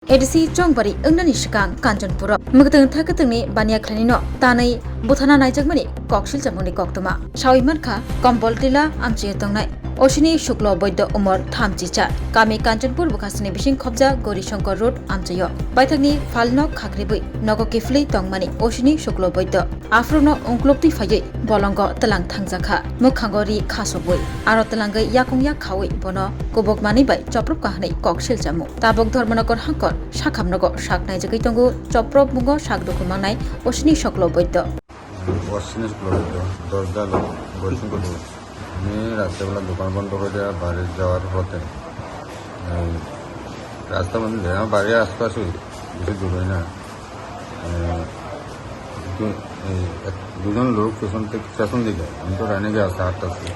ADC चंगबारि अंगनानि सिगां कान्चनपुर मगतों थाकतोंनि बानिया ख्लानिनो तानै बुथाना नायजगमनि ककसिल जामुनि कक्तमा साविमानखा कम्बल तिला आमचि तंनाय अशिनि शुक्ल वैद्य उमर थामचिचा कामी कान्चनपुर बुखासनि बिसिं खबजा गौरी शंकर रोड आमचयो बायथाकनि फालनक खाख्रिबै नगो किफलै तंमानि अशिनि शुक्ल वैद्य आफ्रोनो उंक्लबति फायै बलंग तलां थांजाखा मुखांगरि खासबoi आरो तलांगै याकुंया खावै बनो कुबक मानिबाय चप्रब काहनै ककसिल जामु ताबक धर्मनगर हांकर साखामनगो साकनाय जगै तंगु चप्रब मुंगो साकदुखु मांनाय अशिनि शुक्ल वैद्य অশ্বিনী দরজা বলছেন করবো আমি রাত্রেবেলা দোকান বন্ধ করে দেওয়া বাড়ি যাওয়ার পথে রাস্তা বন্ধ দেয় আমার বাড়ির আশপাশে বেশি দূরে না দুজন লোক পেছন দিকে আমি তো রানে গিয়ে আসতে হাঁটতেছি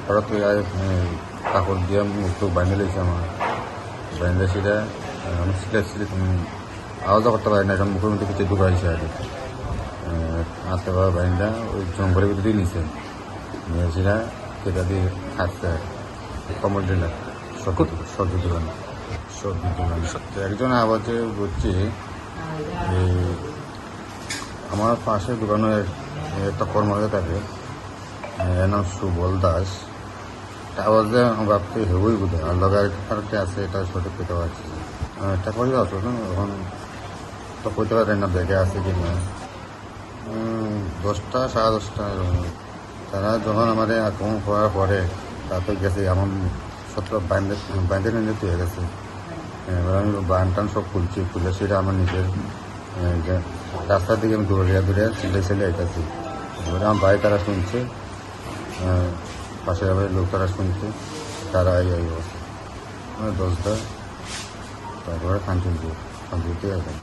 হঠাৎ করে কাপড় দিয়ে মুখ বাঁধে লেগেছে আমার বাঁধে সেটা আমি সিলে আওয়াজও করতে পারি না এখন মুখের মধ্যে কিছু ঢুকাইছে আর কি আসতে পারা বাইনটা ওই জঙ্গলের ভিতরে দিয়ে নিছে নিয়ে সেটা কেটা দিয়ে খাচ্ছে কমল দিলা সবজি দোকান একজন আবাজে বলছি আমার পাশে দোকানের একটা কর্মচারী থাকে এর নাম সুবল দাস আওয়াজে ভাবতে হেবই বোধ আর লগার কারণে আছে এটা সঠিক পেতে পারছি এটা করে আসো না এখন তো কইতে পারেন না ব্যাগে আছে কি না 10টা 10:30 তারা যখন আমাদের আক্রমণ করার পরে তারপরে গেছে আমার সত্য বাইন্দে নিয়ে হয়ে গেছে এবার আমি বান টান সব খুলে সেটা আমার নিজের যে রাস্তার দিকে আমি দূরে ছেলে আইতেছি এবারে আমার ভাই তারা শুনছে পাশের আমার লোক তারা শুনছে তারা এই অবস্থা 10টা তারপরে কাঞ্চনপুর আসেন